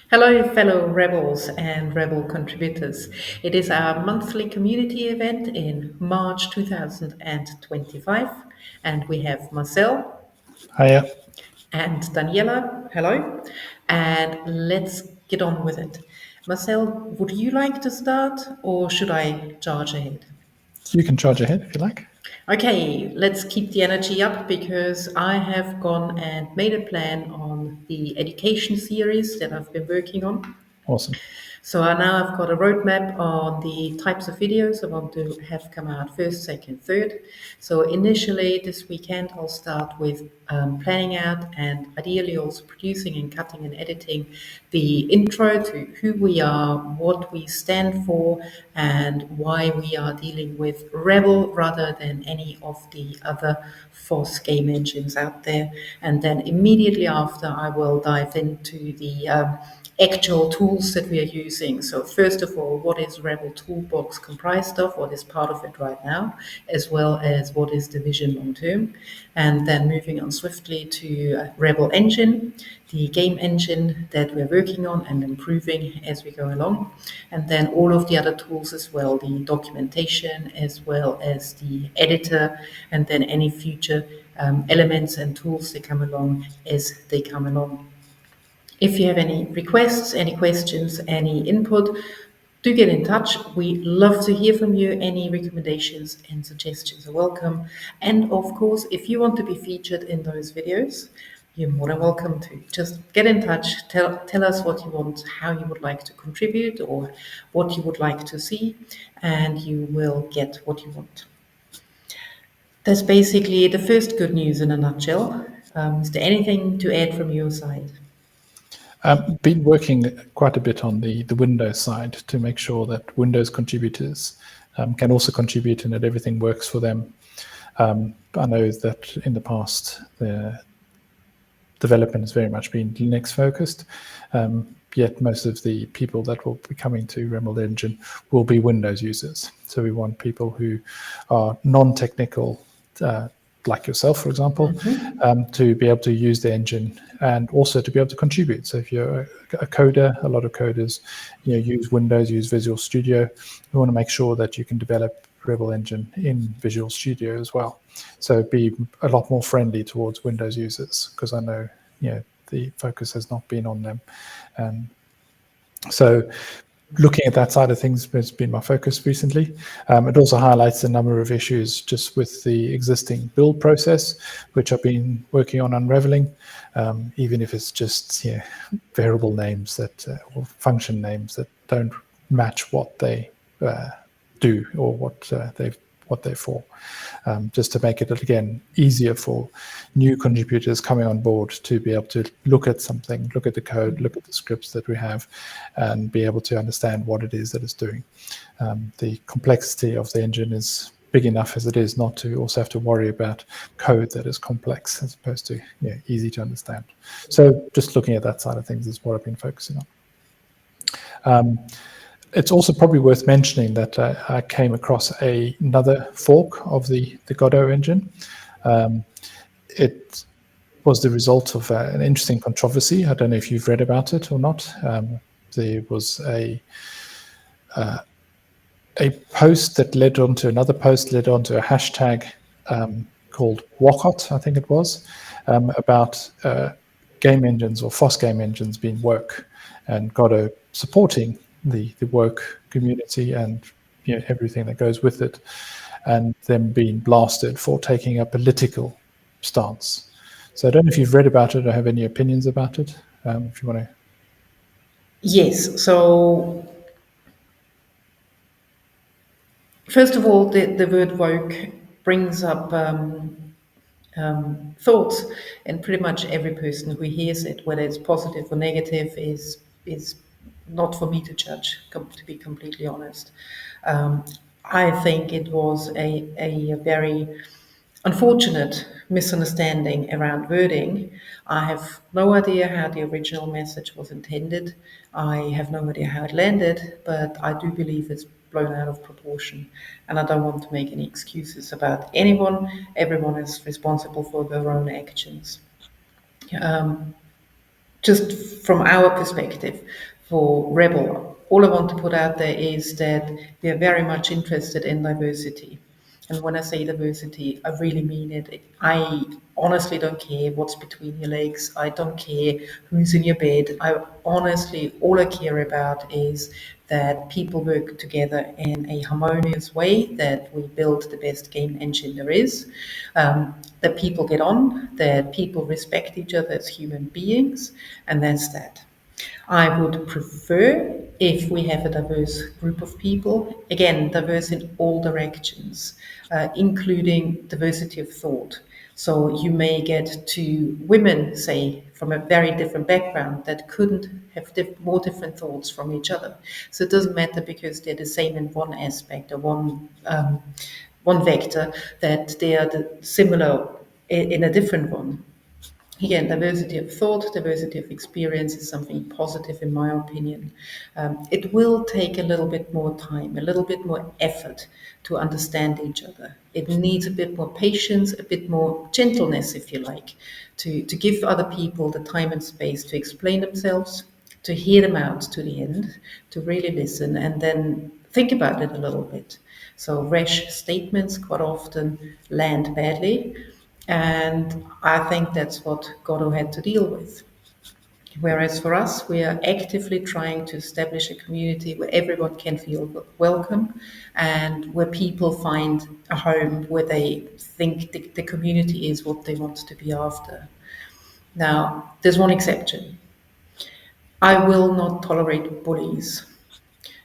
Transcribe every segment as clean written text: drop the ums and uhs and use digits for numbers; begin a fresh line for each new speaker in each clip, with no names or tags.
Hello, fellow rebels and rebel contributors. It is our monthly community event in March 2025, and we have Marcel
Hiya.
and Daniela. Hello, and let's get on with it. Marcel, would you like to start, or should I charge ahead?
You can charge ahead if you like.
Okay, let's keep the energy up because I have gone and made a plan on the education series that I've been working on.
Awesome.
So now I've got a roadmap on the types of videos I want to have come out first, second, third. So initially this weekend I'll start with planning out and ideally also producing and cutting and editing the intro to who we are, what we stand for, and why we are dealing with Rebel rather than any of the other FOSS game engines out there. And then immediately after I will dive into the actual tools that we are using. So first of all, what is Rebel Toolbox comprised of? What is part of it right now, as well as what is the vision long term? And then moving on swiftly to Rebel Engine, the game engine that we're working on and improving as we go along. And then all of the other tools as well, the documentation as well as the editor, and then any future elements and tools that come along as they come along. If you have any requests, any questions, any input, do get in touch. We love to hear from you. Any recommendations and suggestions are welcome. And of course, if you want to be featured in those videos, you're more than welcome to just get in touch. Tell us what you want, how you would like to contribute, or what you would like to see, and you will get what you want. That's basically the first good news in a nutshell. Is there anything to add from your side?
Been working quite a bit on the Windows side to make sure that Windows contributors can also contribute and that everything works for them. I know that in the past, the development has very much been Linux focused. Yet most of the people that will be coming to Rebel Engine will be Windows users. So we want people who are non-technical, like yourself, for example, to be able to use the engine and also to be able to contribute. So if you're a coder, a lot of coders, use Windows, use Visual Studio. We want to make sure that you can develop Rebel Engine in Visual Studio as well. So be a lot more friendly towards Windows users, because I know the focus has not been on them. So looking at that side of things has been my focus recently. It also highlights a number of issues just with the existing build process, which I've been working on unraveling, even if it's just variable names that or function names that don't match what they do or what they're for, just to make it again easier for new contributors coming on board to be able to look at something, look at the code, look at the scripts that we have, and be able to understand what it is that it's doing. The complexity of the engine is big enough as it is not to also have to worry about code that is complex as opposed to easy to understand. So just looking at that side of things is what I've been focusing on. It's also probably worth mentioning that I came across another fork of the Godot engine. It was the result of an interesting controversy. I don't know if you've read about it or not. There was a post that led on to another post, led on to a hashtag called Wacot, I think it was, about game engines or FOSS game engines being woke, and Godot supporting the woke community and everything that goes with it, and them being blasted for taking a political stance. So I don't know if you've read about it or have any opinions about it. If you want to.
Yes. So first of all, the word woke brings up thoughts, and pretty much every person who hears it, whether it's positive or negative, is not for me to judge. To be completely honest, I think it was a very unfortunate misunderstanding around wording. I have no idea how the original message was intended. I have no idea how it landed, but I do believe it's blown out of proportion. And I don't want to make any excuses about anyone. Everyone is responsible for their own actions. Um, just from our perspective, for Rebel, all I want to put out there is that we are very much interested in diversity. And when I say diversity, I really mean it. I honestly don't care what's between your legs. I don't care who's in your bed. I honestly, all I care about is that people work together in a harmonious way, that we build the best game engine there is, that people get on, that people respect each other as human beings, and that's that. I would prefer if we have a diverse group of people, again, diverse in all directions, including diversity of thought. So you may get two women, say, from a very different background that couldn't have more different thoughts from each other. So it doesn't matter because they're the same in one aspect or one vector, that they are similar in a different one. Again, diversity of thought, diversity of experience is something positive in my opinion. It will take a little bit more time, a little bit more effort to understand each other. It needs a bit more patience, a bit more gentleness, if you like, to give other people the time and space to explain themselves, to hear them out to the end, to really listen, and then think about it a little bit. So rash statements quite often land badly, and I think that's what Godot had to deal with. Whereas for us, we are actively trying to establish a community where everyone can feel welcome and where people find a home where they think the community is what they want to be after. Now, there's one exception. I will not tolerate bullies.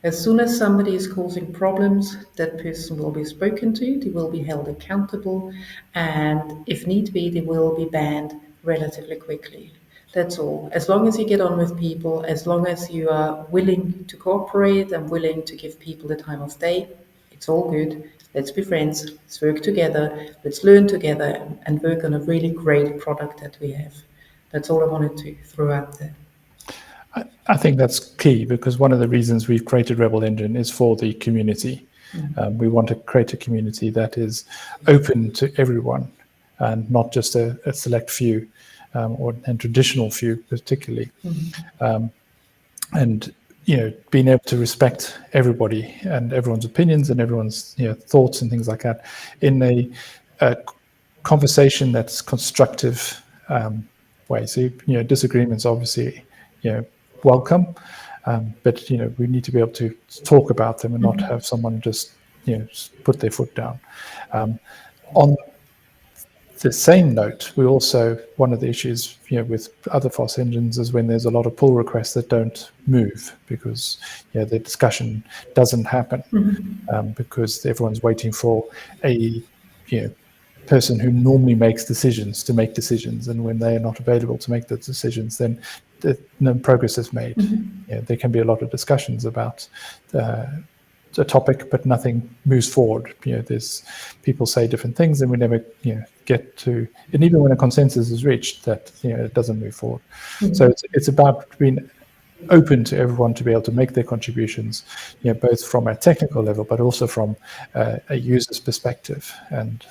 As soon as somebody is causing problems, that person will be spoken to, they will be held accountable, and if need be, they will be banned relatively quickly. That's all. As long as you get on with people, as long as you are willing to cooperate and willing to give people the time of day, it's all good. Let's be friends, let's work together, let's learn together, and work on a really great product that we have. That's all I wanted to throw out there.
I think that's key, because one of the reasons we've created Rebel Engine is for the community. We want to create a community that is open to everyone and not just a select few, and traditional few particularly. And being able to respect everybody and everyone's opinions and everyone's thoughts and things like that in a conversation that's constructive way. So disagreements obviously welcome, but we need to be able to talk about them and not have someone just put their foot down. On the same note, we also, one of the issues with other FOSS engines is when there's a lot of pull requests that don't move because the discussion doesn't happen, because everyone's waiting for a person who normally makes decisions to make decisions, and when they are not available to make the decisions, then no progress is made. There can be a lot of discussions about a topic, but nothing moves forward. There's people say different things, and we never get to. And even when a consensus is reached, that it doesn't move forward. So it's about being open to everyone to be able to make their contributions, both from a technical level, but also from a user's perspective. And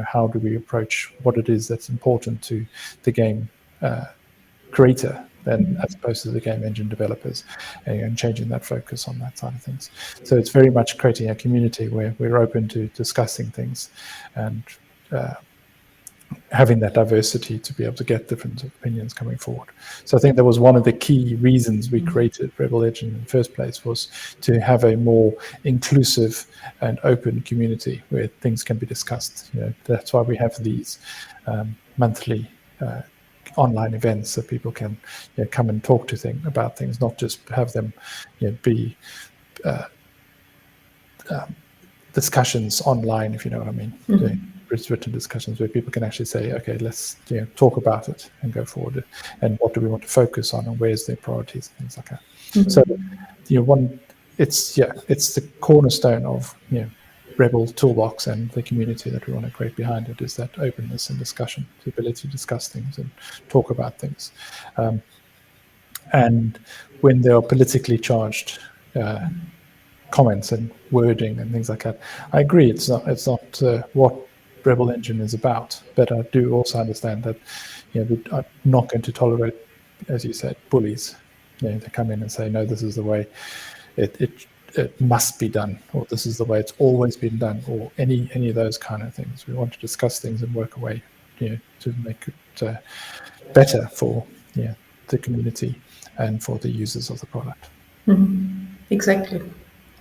how do we approach what it is that's important to the game creator, than as opposed to the game engine developers, and changing that focus on that side of things. So it's very much creating a community where we're open to discussing things and having that diversity to be able to get different opinions coming forward. So I think that was one of the key reasons we created Rebel Engine in the first place, was to have a more inclusive and open community where things can be discussed. That's why we have these monthly online events, so people can come and talk to about things, not just have them be discussions online, if you know what I mean. Written discussions where people can actually say, okay, let's talk about it and go forward, and what do we want to focus on, and where's their priorities and things like that. So it's the cornerstone of Rebel Toolbox and the community that we want to create behind it, is that openness and discussion, the ability to discuss things and talk about things. And when there are politically charged comments and wording and things like that, I agree, it's not what Rebel Engine is about, but I do also understand that we are not going to tolerate as you said, bullies. They come in and say, no, this is the way it must be done, or this is the way it's always been done, or any of those kind of things. We want to discuss things and work away, to make it better for the community and for the users of the product.
Exactly.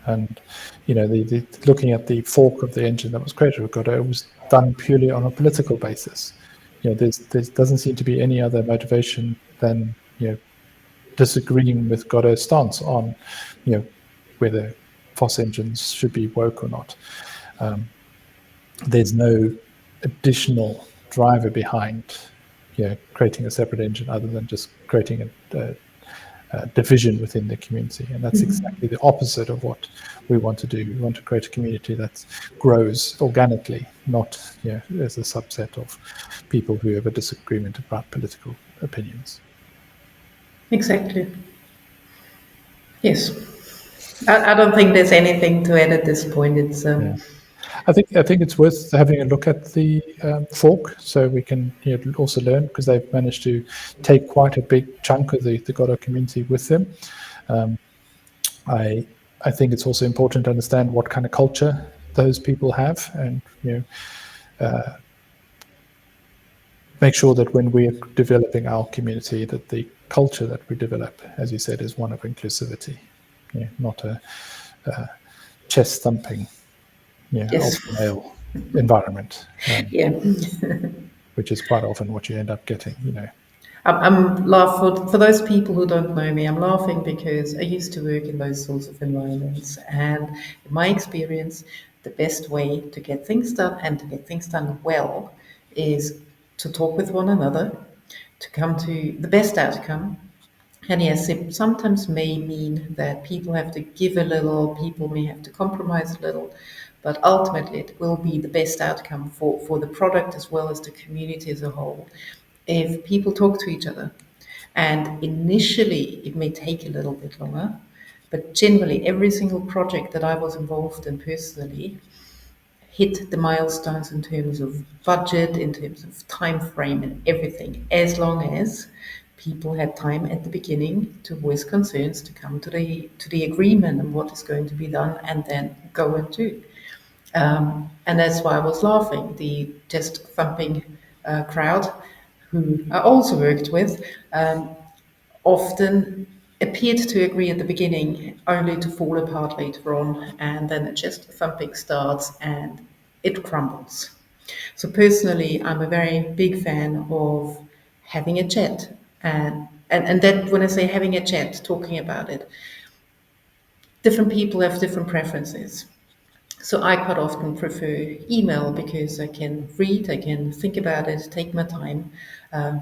And the looking at the fork of the engine that was created with Godot, it was done purely on a political basis. There doesn't seem to be any other motivation than disagreeing with Godot's stance on whether FOSS engines should be woke or not. There's no additional driver behind creating a separate engine other than just creating a division within the community. And that's exactly the opposite of what we want to do. We want to create a community that grows organically, not as a subset of people who have a disagreement about political opinions.
Exactly. Yes. I don't think there's anything to add at this point. It's
I think it's worth having a look at the fork, so we can also learn, because they've managed to take quite a big chunk of the Godot community with them. I think it's also important to understand what kind of culture those people have, and make sure that when we're developing our community, that the culture that we develop, as you said, is one of inclusivity, not a chest thumping, alpha male environment, which is quite often what you end up getting.
I'm laughing for those people who don't know me. I'm laughing because I used to work in those sorts of environments, and in my experience, the best way to get things done and to get things done well is to talk with one another, to come to the best outcome. And yes, it sometimes may mean that people have to give a little, people may have to compromise a little, but ultimately it will be the best outcome for the product as well as the community as a whole if people talk to each other. And initially it may take a little bit longer, but generally every single project that I was involved in personally hit the milestones in terms of budget, in terms of time frame and everything, as long as people had time at the beginning to voice concerns, to come to the agreement on what is going to be done, and then go and do. And that's why I was laughing. The chest thumping crowd, who I also worked with, often appeared to agree at the beginning, only to fall apart later on, and then the chest thumping starts and it crumbles. So personally, I'm a very big fan of having a chat, and that when I say having a chat, talking about it, different people have different preferences. So I quite often prefer email because I can read, I can think about it, take my time,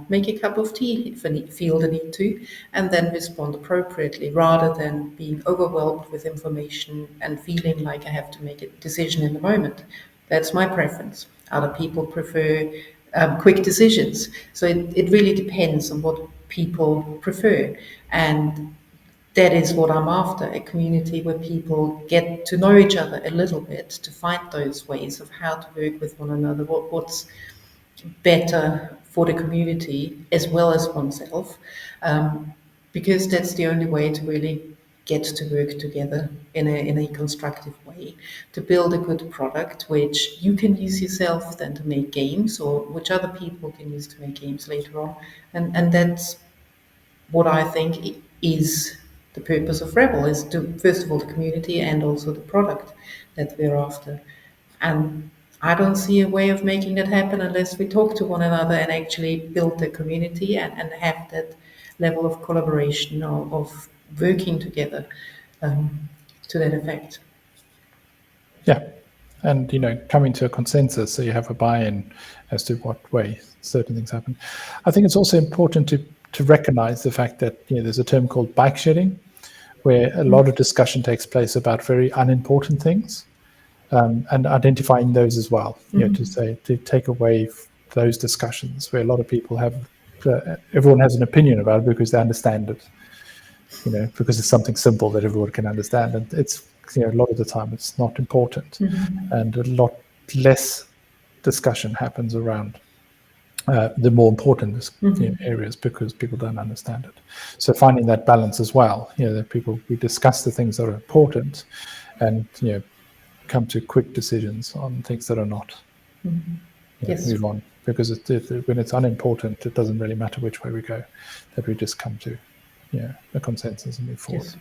make a cup of tea if I feel the need to, and then respond appropriately rather than being overwhelmed with information and feeling like I have to make a decision in the moment. That's my preference. Other people prefer quick decisions. So it really depends on what people prefer. And that is what I'm after, a community where people get to know each other a little bit, to find those ways of how to work with one another, what's better for the community as well as oneself, because that's the only way to really get to work together in a constructive way, to build a good product which you can use yourself then to make games, or which other people can use to make games later on. And that's what I think is the purpose of Rebel, is to, first of all, the community and also the product that we're after. And I don't see a way of making that happen unless we talk to one another and actually build the community and have that level of collaboration, of working together to that effect.
Yeah. And, coming to a consensus, so you have a buy-in as to what way certain things happen. I think it's also important to recognize the fact that there's a term called bike shedding, where a lot of discussion takes place about very unimportant things, and identifying those as well. To take away those discussions where a lot of people have, everyone has an opinion about it because they understand it, because it's something simple that everyone can understand, and it's a lot of the time it's not important, and a lot less discussion happens around the more important areas, because people don't understand it. So finding that balance as well, that we discuss the things that are important, and come to quick decisions on things that are not.
Yes.
Move on, because when it's unimportant, it doesn't really matter which way we go. That we just come to a consensus and move forward.
Yes.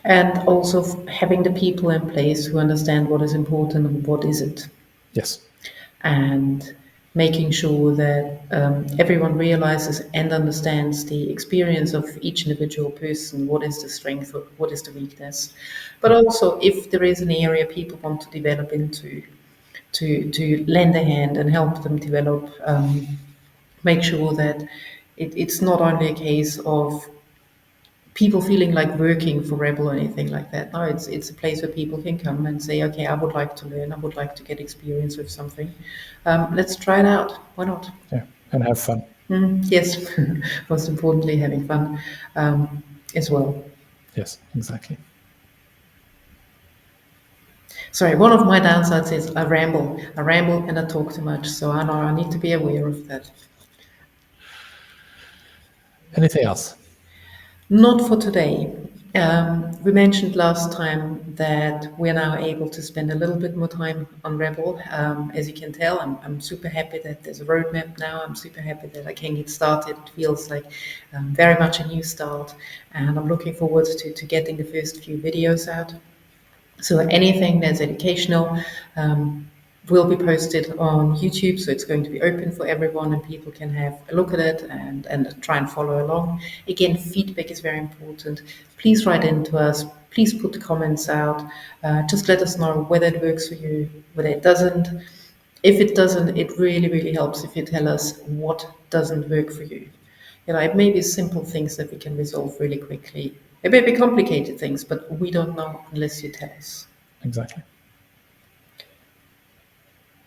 And also having the people in place who understand what is important and what isn't.
Yes.
And making sure that everyone realizes and understands the experience of each individual person, what is the strength, what is the weakness. But also, if there is an area people want to develop into, to lend a hand and help them develop, make sure that it's not only a case of people feeling like working for Rebel or anything like that. No, it's a place where people can come and say, okay, I would like to learn, I would like to get experience with something. Let's try it out. Why not?
Yeah, and have fun.
Yes, most importantly, having fun as well.
Yes, exactly.
Sorry, one of my downsides is I ramble and I talk too much. So I know I need to be aware of that.
Anything else?
Not for today. We mentioned last time that we're now able to spend a little bit more time on Rebel. As you can tell, I'm super happy that there's a roadmap now. I'm super happy that I can get started. It feels like very much a new start, and I'm looking forward to getting the first few videos out. So anything that's educational will be posted on YouTube, so it's going to be open for everyone and people can have a look at it and try and follow along. Again, feedback is very important. Please write into us. Please put the comments out. Just let us know whether it works for you, whether it doesn't. If it doesn't, it really, really helps if you tell us what doesn't work for you. It may be simple things that we can resolve really quickly. It may be complicated things, but we don't know unless you tell us.
Exactly.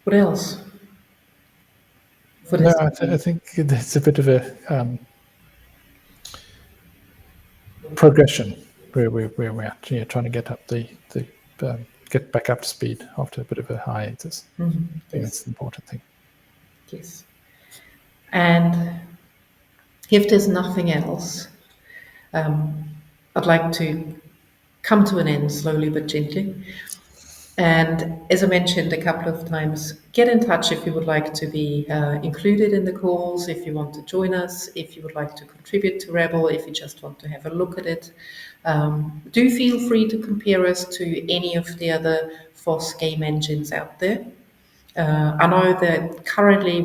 What else?
No, I think it's a bit of a progression where we're at. Trying to get up get back up to speed after a bit of a hiatus. I think that's the important thing.
Yes. And if there's nothing else, I'd like to come to an end slowly but gently. And as I mentioned a couple of times, get in touch if you would like to be included in the calls, if you want to join us, if you would like to contribute to Rebel, if you just want to have a look at it. Do feel free to compare us to any of the other FOSS game engines out there. I know that currently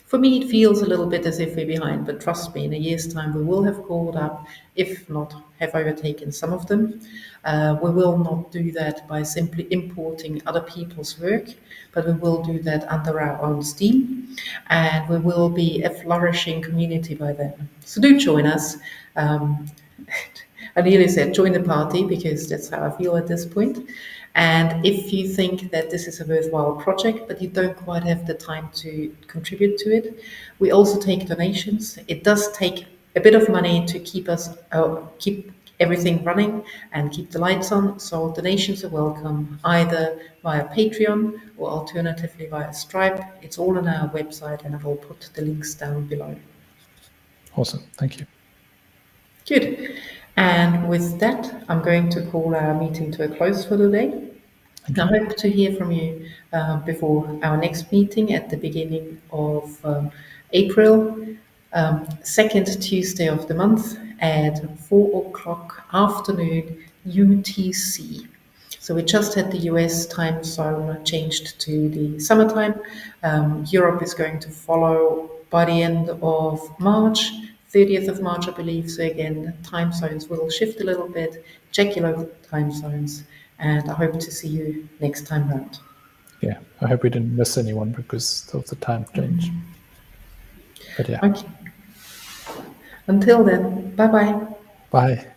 for me, it feels a little bit as if we're behind, but trust me, in a year's time, we will have caught up, if not have overtaken some of them. We will not do that by simply importing other people's work, but we will do that under our own steam, and we will be a flourishing community by then. So do join us. I nearly said join the party because that's how I feel at this point. And if you think that this is a worthwhile project, but you don't quite have the time to contribute to it, we also take donations. It does take a bit of money to keep everything running and keep the lights on. So donations are welcome either via Patreon or alternatively via Stripe. It's all on our website, and I will put the links down below.
Awesome. Thank you.
Good. And with that, I'm going to call our meeting to a close for the day. I hope to hear from you before our next meeting at the beginning of April, second Tuesday of the month at 4 o'clock afternoon UTC. So we just had the US time zone changed to the summertime. Europe is going to follow by the end of March. 30th of March, I believe. So again, time zones will shift a little bit. Check your local time zones, and I hope to see you next time round.
Yeah, I hope we didn't miss anyone because of the time change. But yeah.
Okay. Until then, bye-bye.
Bye.